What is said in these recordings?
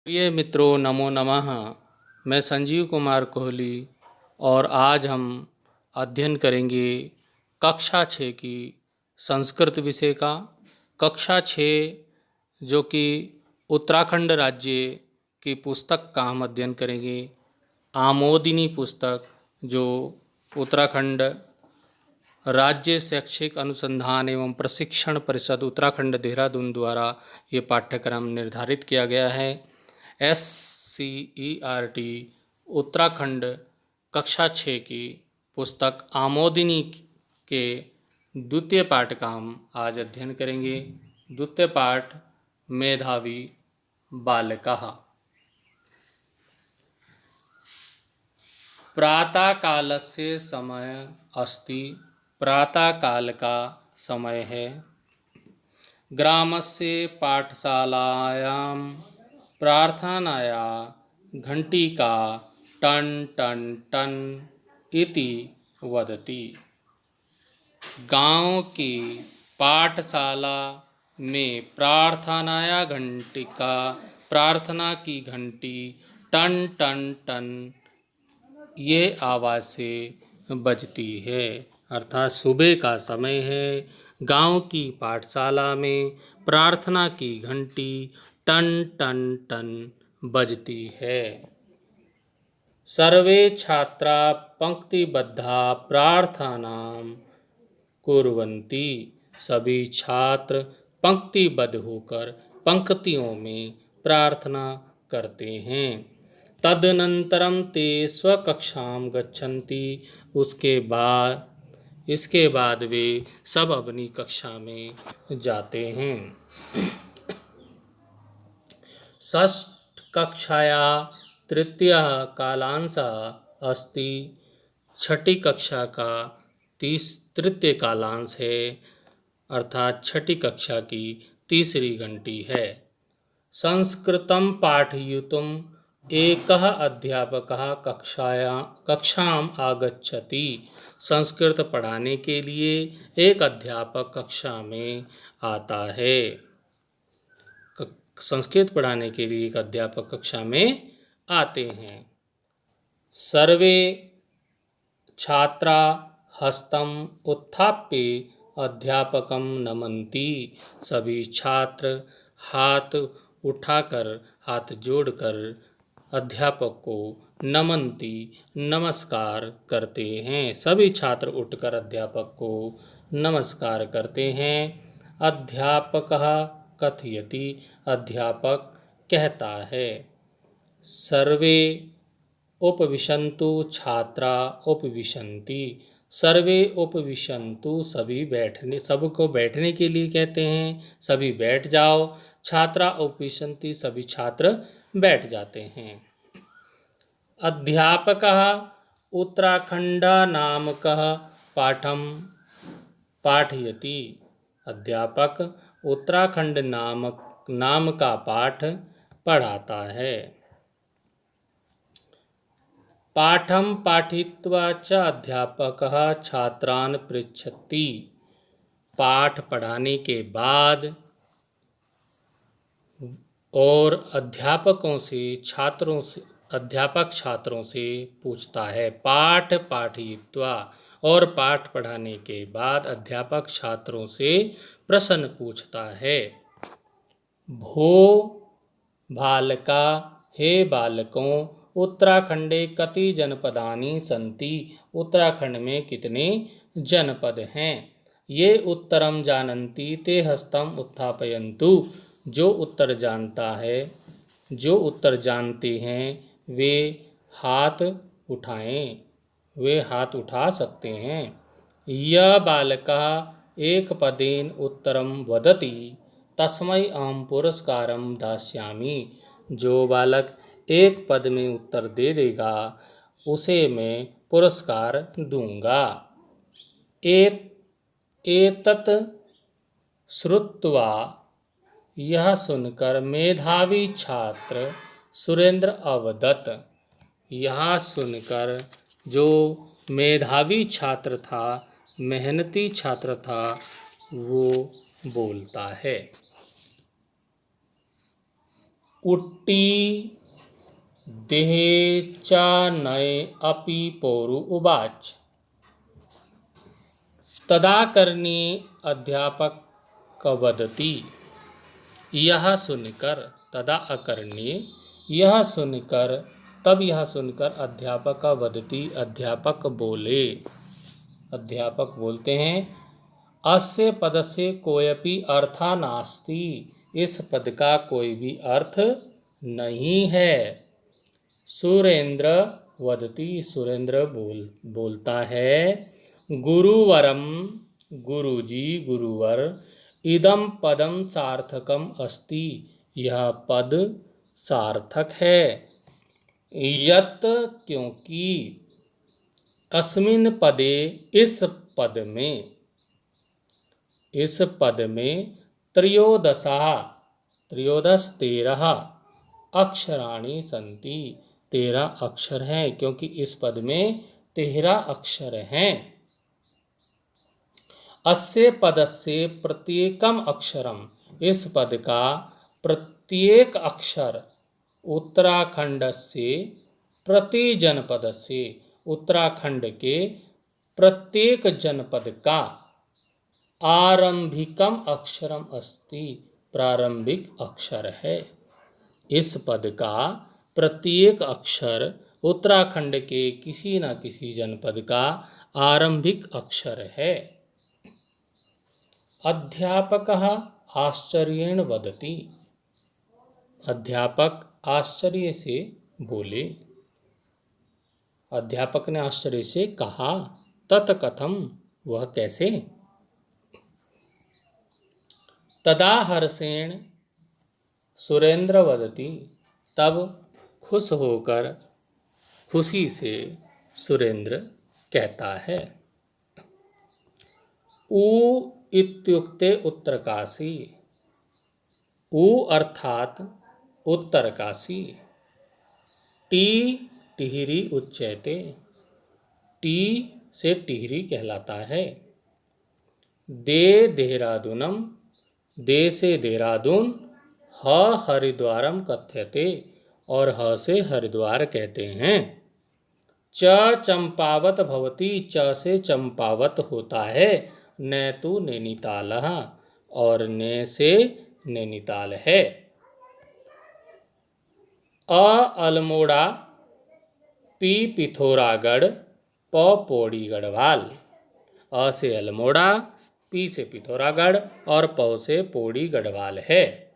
प्रिय मित्रों, नमो नमः। मैं संजीव कुमार कोहली और आज हम अध्ययन करेंगे कक्षा 6 की संस्कृत विषय का। कक्षा 6 जो कि उत्तराखंड राज्य की पुस्तक का हम अध्ययन करेंगे। आमोदिनी पुस्तक जो उत्तराखंड राज्य शैक्षिक अनुसंधान एवं प्रशिक्षण परिषद उत्तराखंड देहरादून द्वारा ये पाठ्यक्रम निर्धारित किया गया है। SCERT उत्तराखंड कक्षा 6 की पुस्तक आमोदिनी के द्वितीय पाठ का हम आज अध्ययन करेंगे। द्वितीय पाठ मेधावी बालकः। प्रातःकालस्य समय अस्ति। प्रातःकाल का समय है। ग्रामस्य पाठशालायां प्रार्थनाया घंटिका टन टन टन इति वदति। गांव की पाठशाला में प्रार्थनाया घंटिका प्रार्थना की घंटी टन टन टन ये आवाज़ से बजती है। अर्थात सुबह का समय है। गांव की पाठशाला में प्रार्थना की घंटी टन टन टन बजती है। सर्वे छात्रा पंक्तिबद्धा प्रार्थनां कुर्वन्ति। सभी छात्र पंक्तिबद्ध होकर पंक्तियों में प्रार्थना करते हैं। तदनंतरम ते स्वकक्षां गच्छन्ति। इसके बाद वे सब अपनी कक्षा में जाते हैं। षष्ठ कक्षाया तृतीयः कालांशः अस्ति। छठी कक्षा का तृतीय कालांश है, अर्थात छठी कक्षा की तीसरी घंटी है। संस्कृतं पाठयितुम् एकः अध्यापकः कक्षाम आगच्छति। संस्कृत पढ़ाने के लिए एक अध्यापक कक्षा में आता है। संस्कृत पढ़ाने के लिए एक अध्यापक कक्षा में आते हैं। सर्वे छात्रा हस्तम उत्थाप्य अध्यापकं नमन्ति। सभी छात्र हाथ उठाकर, हाथ जोड़कर अध्यापक को नमन्ति नमस्कार करते हैं। सभी छात्र उठकर अध्यापक को नमस्कार करते हैं। अध्यापकः कथयति। अध्यापक कहता है। सर्वे उपविशन्तु छात्रा उपविशन्ति। सर्वे उपविशन्तु सबको बैठने के लिए कहते हैं। सभी बैठ जाओ। छात्रा उपविशन्ति सभी छात्र बैठ जाते हैं। अध्यापकः उत्तराखंड नामकः पाठं पाठयति। अध्यापक उत्तराखंड नाम का पाठ पढ़ाता है। पाठं पाठयित्वा च अध्यापकः छात्रान् पृच्छति। पाठ पढ़ाने के बाद और अध्यापक छात्रों से पूछता है। पाठ पाठयित्वा और पाठ पढ़ाने के बाद अध्यापक छात्रों से प्रश्न पूछता है। भो बालका, हे बालकों, उत्तराखंडे कति जनपदानि सन्ति। उत्तराखंड में कितने जनपद हैं। ये उत्तरम जानन्ति ते हस्तम उत्थापयन्तु। जो उत्तर जानते हैं वे हाथ उठाएं। वे हाथ उठा सकते हैं। यह बालकः एक पदेन उत्तरम वदति तस्मै अहं पुरस्कारं दास्यामि। जो बालक एक पद में उत्तर दे देगा उसे मैं पुरस्कार दूंगा। एतत् श्रुत्वा, यह सुनकर मेधावी छात्र सुरेंद्र अवदत्। यह सुनकर जो मेधावी छात्र था, मेहनती छात्र था, वो बोलता है। उट्टी देहे च नये अपि पौरु उवाच। तदा कर्णी अध्यापक वदति। यह सुनकर, तदा अकर्णी, यह सुनकर, तब यह सुनकर अध्यापक वदति, अध्यापक बोले, अध्यापक बोलते हैं, अस्य पदस्य कोऽपि अर्थः नास्ति, इस पद का कोई भी अर्थ नहीं है। सुरेंद्र वदति, सुरेंद्र बोलता है, गुरुवरम, गुरुजी, गुरुवर, इदम पदम सार्थकम अस्ति, यह पद सार्थक है। यत्, क्योंकि, अस्मिन् पदे, इस पद में, इस पद में, त्रयोदशः, त्रयोदश 13 अक्षराणि सन्ति, 13 अक्षर हैं, क्योंकि इस पद में 13 अक्षर हैं। अस्य पदस्य प्रत्येकम अक्षरम, इस पद का प्रत्येक अक्षर, उत्तराखंडस्य प्रति जनपदस्य, उत्तराखंड के प्रत्येक जनपद का, आरंभिकम अक्षरम अस्ति, प्रारंभिक अक्षर है। इस पद का प्रत्येक अक्षर उत्तराखंड के किसी न किसी जनपद का आरंभिक अक्षर है। अध्यापकः आश्चर्येण वदति, अध्यापक आश्चर्य से बोले, अध्यापक ने आश्चर्य से कहा, तत् कथम, वह कैसे। तदा हर्षेण सुरेंद्र वदति, तब खुश होकर, खुशी से सुरेंद्र कहता है, उ इत्युक्ते उत्तरकाशी, उ अर्थात उत्तरकाशी, टी टिहरी उच्यते, टी से टिहरी कहलाता है। दे देहरादूनम, दे से देहरादून, ह हरिद्वारम कथ्यते, और ह से हरिद्वार कहते हैं। च चंपावत भवति, च से चंपावत होता है। न तो नैनीतालः, और न से नैनीताल है। अ अल्मोड़ा, पी पिथौरागढ़, प पौड़ी गढ़वाल, अ से अल्मोड़ा, पी से पिथौरागढ़ और प से पौड़ी गढ़वाल है।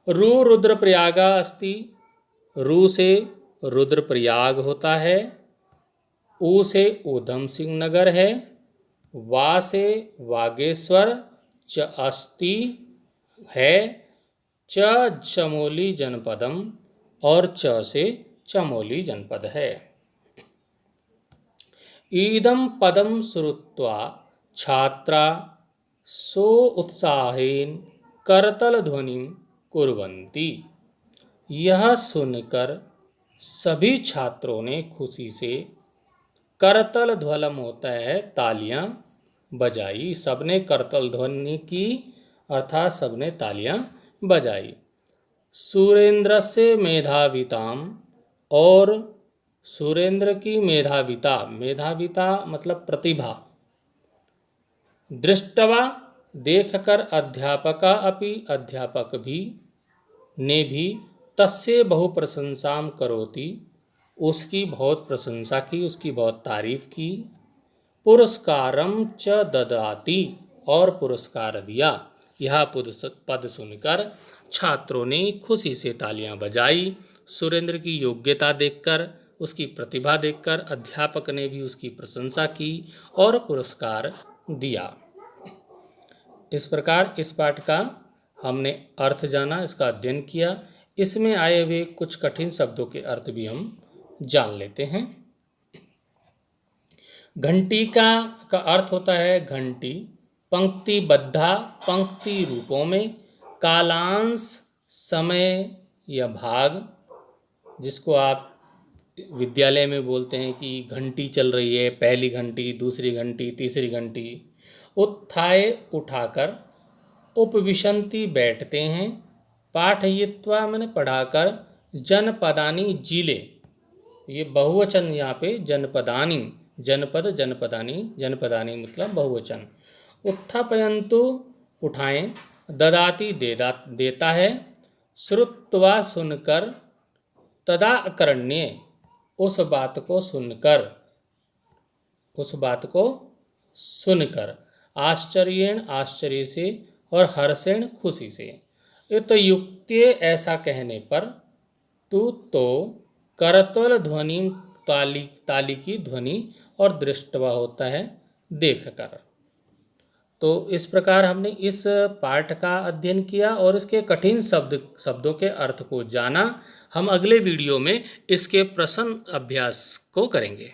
रु रुद्रप्रयाग अस्ति, रु से रुद्रप्रयाग होता है। उ से ऊधम सिंह नगर है। वा से वागेश्वर, च अस्ति है, च चमोली जनपदम, और च से चमोली जनपद है। ईदम पदम श्रुत्वा छात्रा सो उत्साहेन करतल ध्वनिम कुर्वन्ति, यह सुनकर सभी छात्रों ने खुशी से, करतल ध्वलम होता है तालियां बजाई, सबने करतल ध्वनि की, अर्थात सबने तालियां बजाई। सुरेंद्र से मेधाविताम, और सुरेंद्र की मेधाविता, मेधाविता मतलब प्रतिभा, दृष्टवा देखकर अध्यापका अपि, अध्यापक भी, ने भी, तस्य बहु प्रशंसाम करोति, उसकी बहुत प्रशंसा की, उसकी बहुत तारीफ की। पुरस्कारम च ददाति, और पुरस्कार दिया। यह पद सुनकर छात्रों ने खुशी से तालियां बजाई। सुरेंद्र की योग्यता देखकर, उसकी प्रतिभा देखकर अध्यापक ने भी उसकी प्रशंसा की और पुरस्कार दिया। इस प्रकार इस पाठ का हमने अर्थ जाना, इसका अध्ययन किया। इसमें आए हुए कुछ कठिन शब्दों के अर्थ भी हम जान लेते हैं। घंटिका का अर्थ होता है घंटी, पंक्तिबद्धा, पंक्ति रूपों में, कालांश, समय या भाग, जिसको आप विद्यालय में बोलते हैं कि घंटी चल रही है, पहली घंटी, दूसरी घंटी, तीसरी घंटी। उत्थाय, उठाकर, उपविशन्ति, बैठते हैं, पाठयित्वा मैंने पढ़ाकर, जनपदानी जिले, ये बहुवचन यहाँ पे जनपदानी, जनपद जनपदानी, जनपदानी मतलब बहुवचन। उत्थापयन्तु उठाएं, ददाति देता है, श्रुत्वा सुनकर, तदा करण्ये उस बात को सुनकर, उस बात को सुनकर, आश्चर्येण आश्चर्य से, और हर्षेण खुशी से। ये तो युक्ते ऐसा कहने पर, तू तो, करतल ध्वनि ताली की ध्वनि, और दृष्टवा होता है देख कर। तो इस प्रकार हमने इस पाठ का अध्ययन किया और इसके कठिन शब्दों के अर्थ को जाना। हम अगले वीडियो में इसके प्रश्न अभ्यास को करेंगे।